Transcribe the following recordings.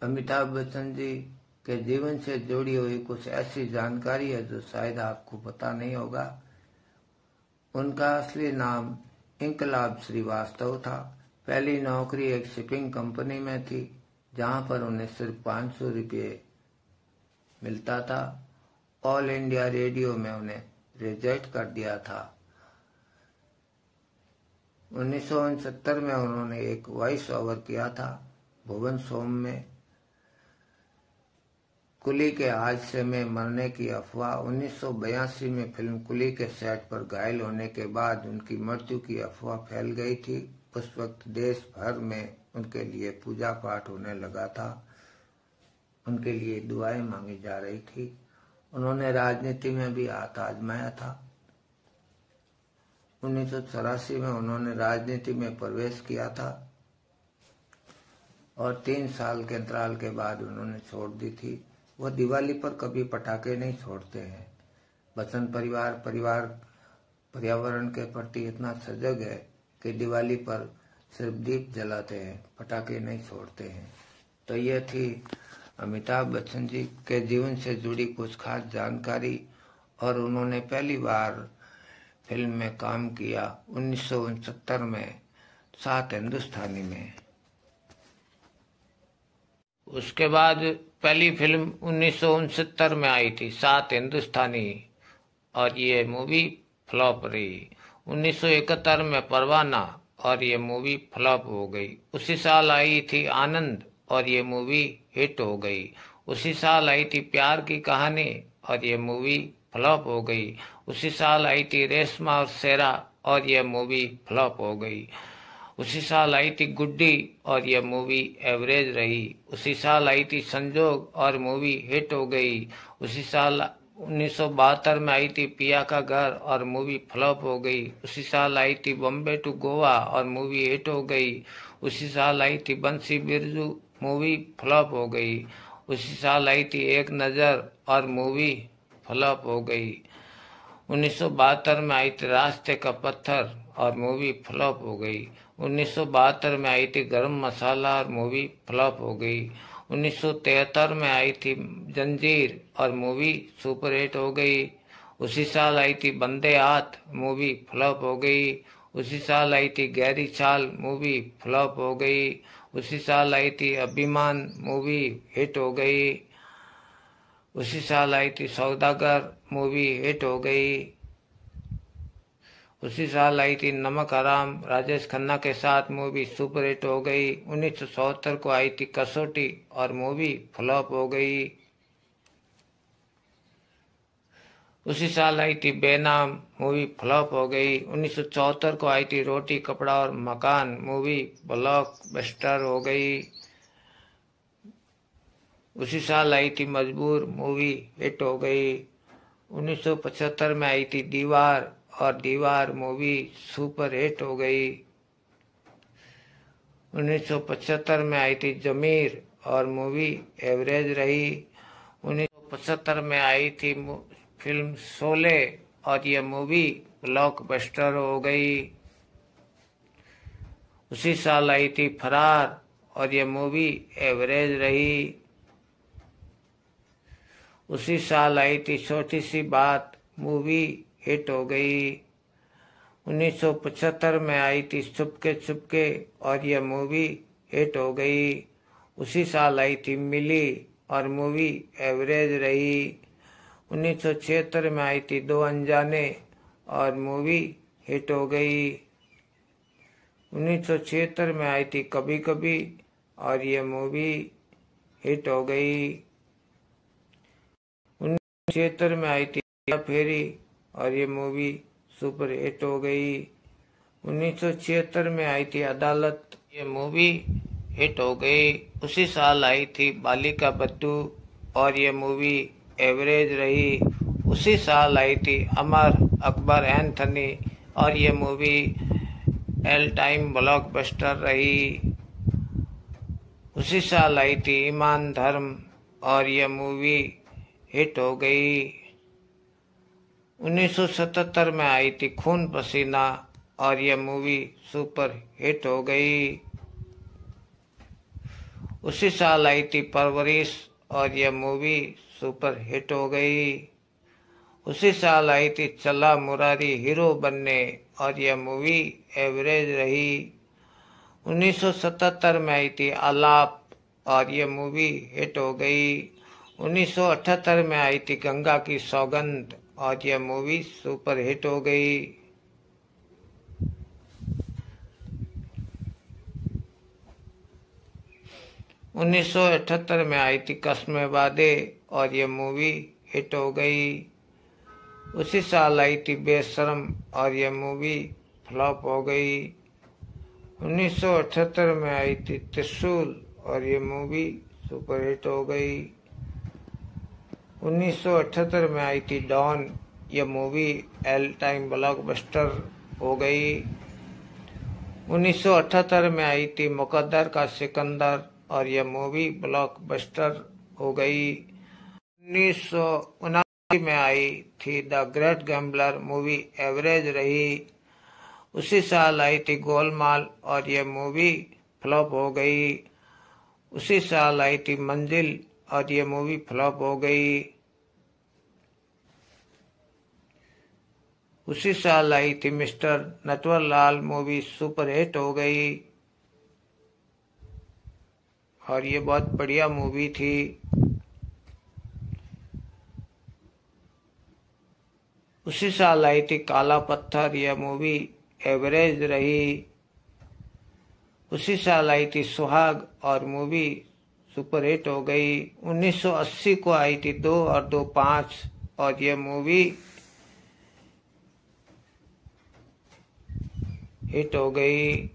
अमिताभ बच्चन जी के जीवन से जुड़ी हुई कुछ ऐसी जानकारी है जो शायद आपको पता नहीं होगा। उनका असली नाम इंकलाब श्रीवास्तव था। पहली नौकरी एक शिपिंग कंपनी में थी, जहां पर उन्हें सिर्फ 500 रुपये मिलता था। ऑल इंडिया रेडियो में उन्हें रिजेक्ट कर दिया था। 1969 में उन्होंने एक वॉइस ओवर किया था भुवन सोम में। कुली के हादसे में मरने की अफवाह 1982 में फिल्म कुली के सेट पर घायल होने के बाद उनकी मृत्यु की अफवाह फैल गई थी। उस वक्त देश भर में उनके लिए पूजा पाठ होने लगा था, उनके लिए दुआएं मांगी जा रही थी। उन्होंने राजनीति में भी हाथ आजमाया था। 1984 में उन्होंने राजनीति में प्रवेश किया था और 3 साल के अंतराल के बाद उन्होंने छोड़ दी थी। वो दिवाली पर कभी पटाखे नहीं छोड़ते हैं। बच्चन परिवार पर्यावरण के प्रति इतना सजग है कि दिवाली पर सिर्फ दीप जलाते हैं, पटाखे नहीं छोड़ते हैं। तो ये थी अमिताभ बच्चन जी के जीवन से जुड़ी कुछ खास जानकारी। और उन्होंने पहली बार फिल्म में काम किया 1969 में 7 हिंदुस्तानी में। उसके बाद पहली फिल्म 1969 में आई थी 7 हिंदुस्तानी, और ये मूवी फ्लॉप रही। 1971 में परवाना, और ये मूवी फ्लॉप हो गई। उसी साल आई थी आनंद, और ये मूवी हिट हो गई। उसी साल आई थी प्यार की कहानी, और ये मूवी फ्लॉप हो गई। उसी साल आई थी रेशमा और शेरा, और यह मूवी फ्लॉप हो गई। उसी साल आई थी गुड्डी, और यह मूवी एवरेज रही। उसी साल आई थी संजोग, और मूवी हिट हो गई। उसी साल 1972 में आई थी पिया का घर, और मूवी फ्लॉप हो गई। उसी साल आई थी बॉम्बे टू गोवा, और मूवी हिट हो गई। उसी साल आई थी बंसी बिरजू, मूवी फ्लॉप हो गई। उसी साल आई थी एक नज़र, और मूवी फ्लॉप हो गई। 1972 में आई थी रास्ते का पत्थर, और मूवी फ्लॉप हो गई। 1972 में आई थी गरम मसाला, और मूवी फ्लॉप हो गई। 1973 में आई थी जंजीर, और मूवी सुपर हिट हो गई। उसी साल आई थी बंदे हाथ, मूवी फ्लॉप हो गई। उसी साल आई थी गहरी चाल, मूवी फ्लॉप हो गई। उसी साल आई थी अभिमान, मूवी हिट हो गई। उसी साल आई थी सौदागर, मूवी हिट हो गई। उसी साल आई थी नमक हराम, राजेश खन्ना के साथ, मूवी सुपर हिट हो गई। 1974 को आई थी कसौटी, और मूवी फ्लॉप हो गई। उसी साल आई थी बेनाम, मूवी फ्लॉप हो गई। 1974 को आई थी रोटी कपड़ा और मकान, मूवी ब्लॉकबस्टर हो गई। उसी साल आई थी मजबूर, मूवी हिट हो गई। 1975 में आई थी दीवार, और दीवार मूवी सुपर हिट हो गई। 1975 में आई थी जमीर, और मूवी एवरेज रही। 1975 में आई थी फिल्म शोले, और यह मूवी ब्लॉकबस्टर हो गई। उसी साल आई थी फरार, और यह मूवी एवरेज रही। उसी साल आई थी छोटी सी बात, मूवी हिट हो गई। 1975 में आई थी चुपके चुपके, और यह मूवी हिट हो गई। उसी साल आई थी मिली, और मूवी एवरेज रही। 1976 में आई थी दो अनजाने, और मूवी हिट हो गई। 1976 में आई थी कभी कभी, और यह मूवी हिट हो गई। 1976 में आई थी फेरी, और ये मूवी सुपर हिट हो गई। 1976 में आई थी अदालत, ये मूवी हिट हो गई। उसी साल आई थी बालिका बद्दू, और ये मूवी एवरेज रही। उसी साल आई थी अमर अकबर एंथनी, और ये मूवी एल टाइम ब्लॉकबस्टर रही। उसी साल आई थी ईमान धर्म, और ये मूवी हिट हो गई। 1977 में आई थी खून पसीना, और यह मूवी सुपर हिट हो गई। उसी साल आई थी परवरिश और यह मूवी सुपर हिट हो गई। उसी साल आई थी चला मुरारी हीरो बनने और यह मूवी एवरेज रही। 1977 में आई थी आलाप और यह मूवी हिट हो गई। 1978 में आई थी गंगा की सौगंध और यह मूवी सुपर हिट हो गई। 1978 में आई थी कस्मे वादे और ये मूवी हिट हो गई। उसी साल आई थी बेशरम और ये मूवी फ्लॉप हो गई। 1978 में आई थी त्रिशूल और ये मूवी सुपर हिट हो गई। 1978 में आई थी डॉन, ये मूवी ऑल टाइम ब्लॉकबस्टर हो गई। 1978 में आई थी मुकद्दर का सिकंदर और यह मूवी ब्लॉकबस्टर हो गई। 1979 में आई थी the great gambler, movie average रही। उसी साल आई थी गोलमाल और यह मूवी फ्लॉप हो गई। उसी साल आई थी मंजिल और यह मूवी फ्लॉप हो गई। उसी साल आई थी mister Natwarlal, movie super hit हो गई और ये बहुत बढ़िया मूवी थी। उसी साल आई थी काला पत्थर, यह मूवी एवरेज रही। उसी साल आई थी सुहाग और मूवी सुपर हिट हो गई। 1980 को आई थी 2 और 2 5 और यह मूवी हिट हो गई।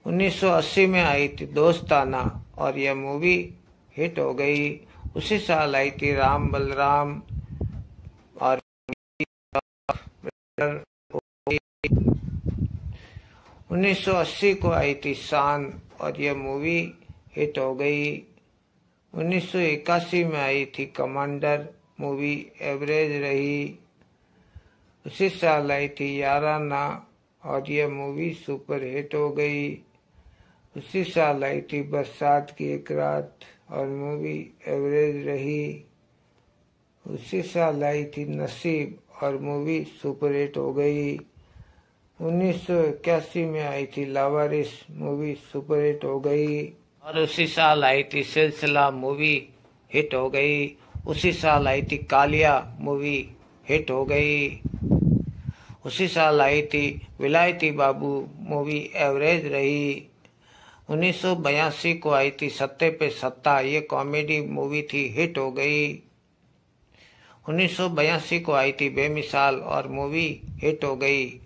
1980 में आई थी दोस्ताना और यह मूवी हिट हो गई। उसी साल आई थी राम बलराम और 1980 को आई थी शान और यह मूवी हिट हो गई। 1981 में आई थी कमांडर, मूवी एवरेज रही। उसी साल आई थी याराना और यह मूवी सुपर हिट हो गई। उसी साल आई थी बरसात की एक रात और मूवी एवरेज रही। उसी साल आई थी नसीब और मूवी सुपर हिट हो गई। 1981 में आई थी लावारिस, मूवी सुपर हिट हो गई और उसी साल आई थी सिलसिला, मूवी हिट हो गई। उसी साल आई थी कालिया, मूवी हिट हो गई। उसी साल आई थी विलायती बाबू, मूवी एवरेज रही। 1982 को आई थी सत्ते पे सत्ता, ये कॉमेडी मूवी थी, हिट हो गई। 1982 को आई थी बेमिसाल और मूवी हिट हो गई।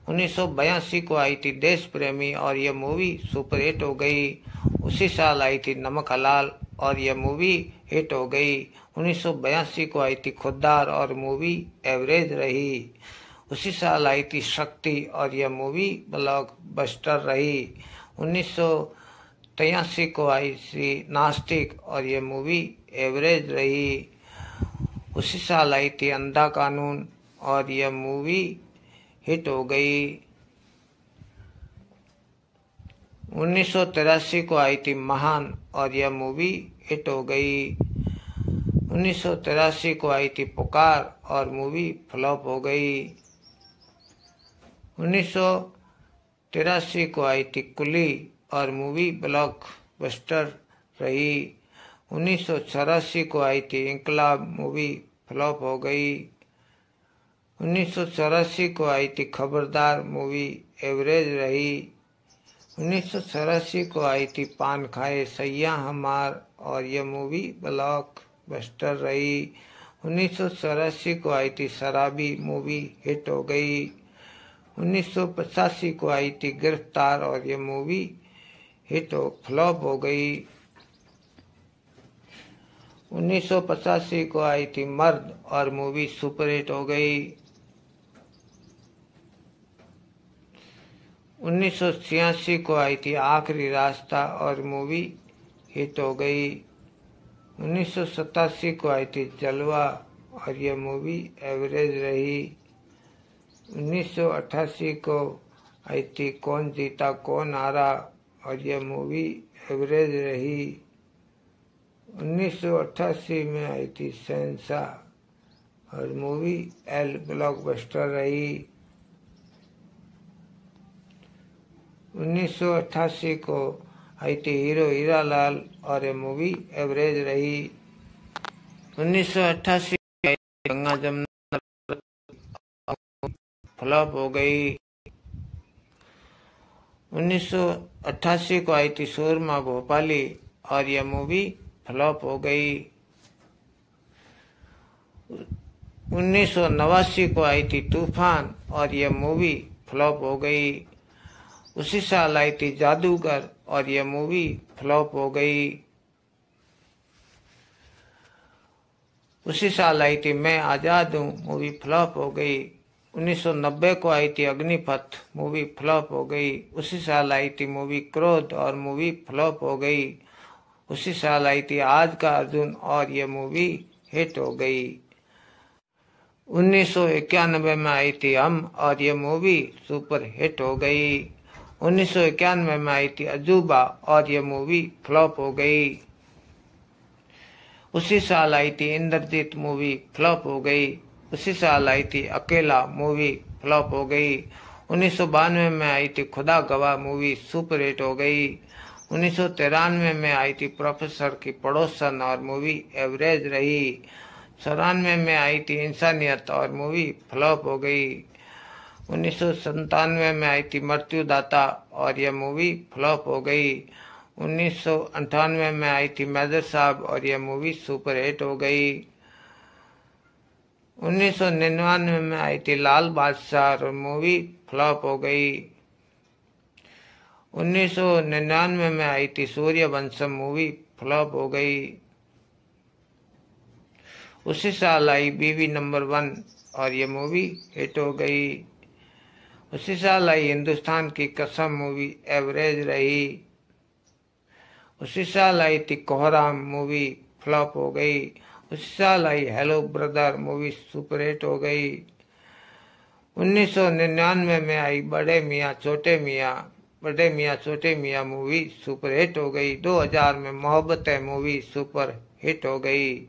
1982 को आई थी देश प्रेमी और यह मूवी सुपर हिट हो गई। उसी साल आई थी नमक हलाल और यह मूवी हिट हो गई। 1982 को आई थी खुद्दार और मूवी एवरेज रही। उसी साल आई थी शक्ति और यह मूवी ब्लॉकबस्टर रही। 1983 को आई थी नास्तिक और यह मूवी एवरेज रही। उसी साल आई थी अंधा कानून और यह मूवी हिट हो गई। 1983 को आई थी महान और यह मूवी हिट हो गई। 1983 को आई थी पुकार और मूवी फ्लॉप हो गई। 1983 को आई थी कुली और मूवी ब्लॉकबस्टर रही। 1984 को आई थी इंकलाब, मूवी फ्लॉप हो गई। 1984 को आई थी खबरदार, मूवी एवरेज रही। 1984 को आई थी पान खाए सैया हमार और यह मूवी ब्लॉकबस्टर रही। 1984 को आई थी शराबी, मूवी हिट हो गई। 1985 को आई थी गिरफ्तार और यह मूवी फ्लॉप हो गई। 1985 को आई थी मर्द और मूवी सुपर हिट हो गई। 1986 को आई थी आखिरी रास्ता और मूवी हिट हो गई। 1987 को आई थी जलवा और यह मूवी एवरेज रही। 1988 को आई थी कौन जीता कौन हारा और ये मूवी एवरेज रही। 1988 में आई थी शहंशाह और मूवी एल ब्लॉकबस्टर रही। 1988 को आई थी हीरो हीरालाल और ये मूवी एवरेज रही। 1988 में आई थी गंगा जमुना फ्लॉप हो गई। 1988 को आई थी सूरमा भोपाली और यह मूवी फ्लॉप हो गई। 1989 को आई थी तूफान और यह मूवी फ्लॉप हो गई। उसी साल आई थी जादूगर और यह मूवी फ्लॉप हो गई। उसी साल आई थी मैं आजाद हूँ मूवी फ्लॉप हो गई। 1990 को आई थी अग्निपथ मूवी फ्लॉप हो गई। उसी साल आई थी मूवी क्रोध और मूवी फ्लॉप हो गई। उसी साल आई थी आज का अर्जुन और ये मूवी हिट हो गई। 1991 में आई थी हम और ये मूवी सुपर हिट हो गई। 1991 में आई थी अजूबा और ये मूवी फ्लॉप हो गई। उसी साल आई थी इंद्रजीत मूवी फ्लॉप हो गई। उसी साल आई थी अकेला मूवी फ्लॉप हो गई। 1992 में आई थी खुदा गवाह मूवी सुपर हिट हो गई। 1993 में आई थी प्रोफेसर की पड़ोसन और मूवी एवरेज रही। 94 में आई थी इंसानियत और मूवी फ्लॉप हो गई। 1997 में आई थी मृत्युदाता और यह मूवी फ्लॉप हो गई। 1998 में आई थी मेजर साहब और यह मूवी सुपर हिट हो गई। 1999 में आई थी लाल बादशाह और मूवी फ्लॉप हो गई। 1999 में आई थी सूर्यवंशम मूवी फ्लॉप हो गई। उसी साल आई बीवी नंबर 1 और ये मूवी हिट हो गई। उसी साल आई हिंदुस्तान की कसम मूवी एवरेज रही। उसी साल आई थी कोहराम मूवी फ्लॉप हो गई। उसी साल आई hello brother movie super hit हो गई। 1999 में आई बड़े मियाँ छोटे मियाँ मूवी सुपर हिट हो गई। 2000 में मोहब्बतें मूवी सुपर हिट हो गई।